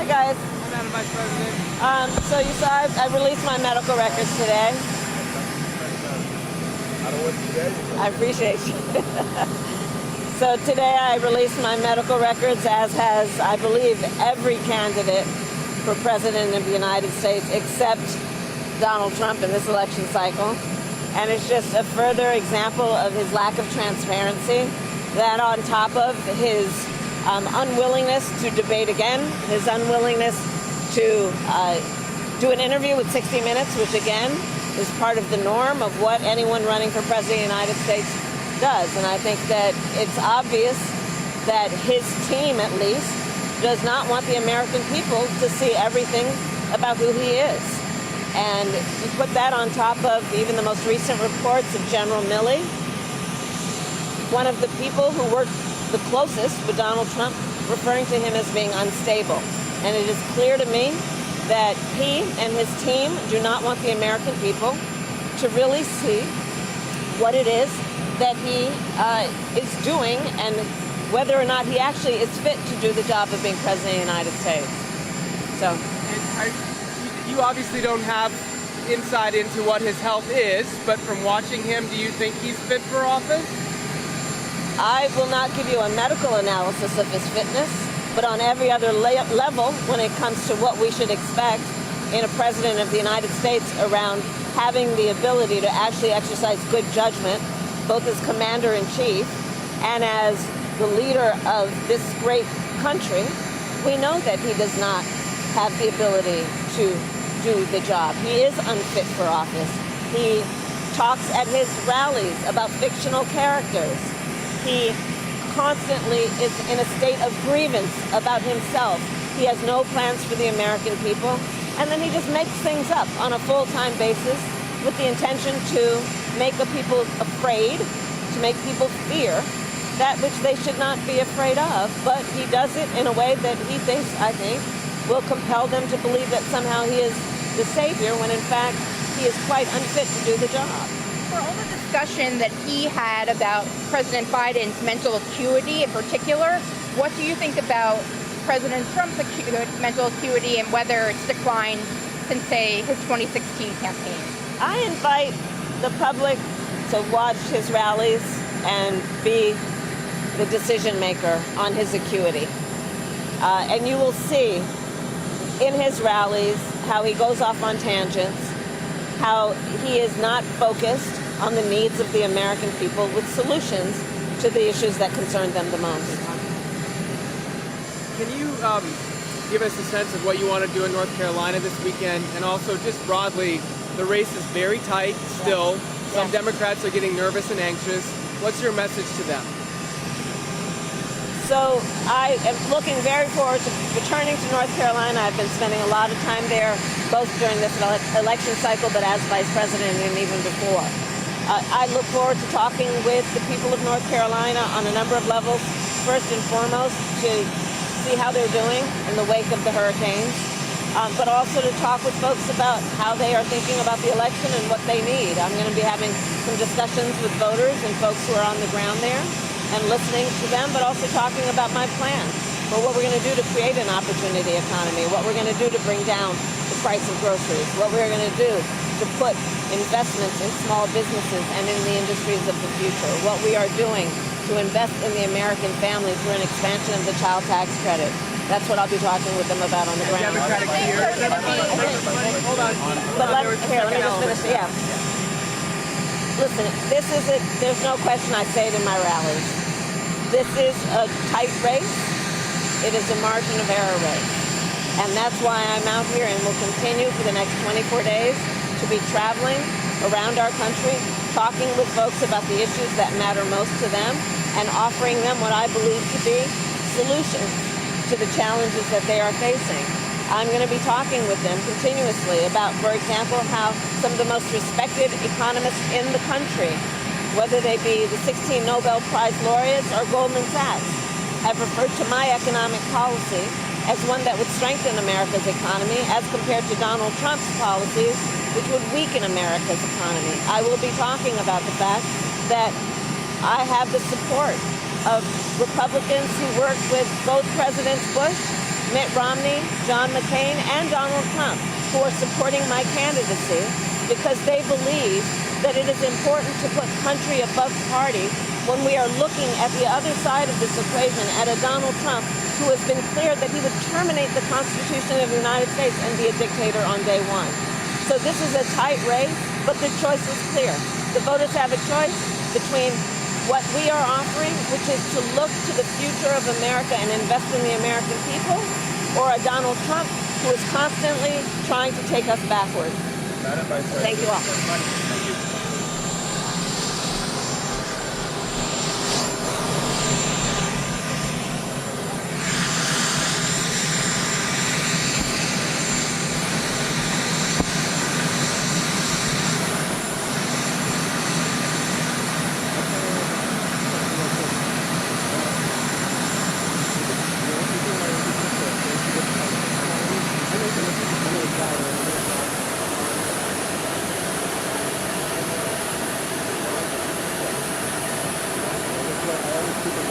guys. Hi, Madam Vice President. So you saw I released my medical records today. I appreciate you. So today I released my medical records, as has, I believe, every candidate for President of the United States except Donald Trump in this election cycle. And it's just a further example of his lack of transparency, that on top of his unwillingness to debate again, his unwillingness to do an interview with 60 Minutes, which again is part of the norm of what anyone running for President of the United States does. And I think that it's obvious that his team, at least, does not want the American people to see everything about who he is. And you put that on top of even the most recent reports of General Milley, one of the people who worked the closest with Donald Trump, referring to him as being unstable. And it is clear to me that he and his team do not want the American people to really see what it is that he is doing and whether or not he actually is fit to do the job of being President of the United States. So, You obviously don't have insight into what his health is, but from watching him, do you think he's fit for office? I will not give you a medical analysis of his fitness, but on every other level, when it comes to what we should expect in a President of the United States around having the ability to actually exercise good judgment, both as Commander-in-Chief and as the leader of this great country, we know that he does not have the ability to do the job. He is unfit for office. He talks at his rallies about fictional characters. He constantly is in a state of grievance about himself. He has no plans for the American people. And then he just makes things up on a full-time basis with the intention to make the people afraid, to make people fear that which they should not be afraid of. But he does it in a way that he thinks, I think, will compel them to believe that somehow he is the savior, when in fact he is quite unfit to do the job. For all the discussion that he had about President Biden's mental acuity in particular, what do you think about President Trump's mental acuity and whether it's declined since, say, his 2016 campaign? I invite the public to watch his rallies and be the decision maker on his acuity. And you will see in his rallies how he goes off on tangents, how he is not focused on the needs of the American people with solutions to the issues that concern them the most. Can you give us a sense of what you want to do in North Carolina this weekend? And also, just broadly, the race is very tight still. Some Democrats are getting nervous and anxious. What's your message to them? So I am looking very forward to returning to North Carolina. I've been spending a lot of time there, both during this election cycle, but as Vice President and even before. I look forward to talking with the people of North Carolina on a number of levels. First and foremost, to see how they're doing in the wake of the hurricanes, but also to talk with folks about how they are thinking about the election and what they need. I'm going to be having some discussions with voters and folks who are on the ground there, and listening to them, but also talking about my plan for what we're going to do to create an opportunity economy, what we're going to do to bring down the price of groceries, what we're going to do to put investments in small businesses and in the industries of the future, what we are doing to invest in the American family through an expansion of the child tax credit. That's what I'll be talking with them about on the ground. Democratic fears. Hold on. But let me just finish. Yeah. Listen, there's no question I say it in my rallies. This is a tight race. It is a margin of error race. And that's why I'm out here and will continue for the next 24 days to be traveling around our country, talking with folks about the issues that matter most to them and offering them what I believe to be solutions to the challenges that they are facing. I'm going to be talking with them continuously about, for example, how some of the most respected economists in the country, whether they be the 16 Nobel Prize laureates or Goldman Sachs, have referred to my economic policy as one that would strengthen America's economy as compared to Donald Trump's policies, which would weaken America's economy. I will be talking about the fact that I have the support of Republicans who worked with both Presidents Bush Mitt Romney, John McCain, and Donald Trump, who are supporting my candidacy because they believe that it is important to put country above party when we are looking at the other side of this equation at a Donald Trump who has been clear that he would terminate the Constitution of the United States and be a dictator on day one. So this is a tight race, but the choice is clear. The voters have a choice between what we are offering, which is to look to the future of America and invest in the American people, or a Donald Trump who is constantly trying to take us backward. Madam Vice President, Thank you all. Thank you.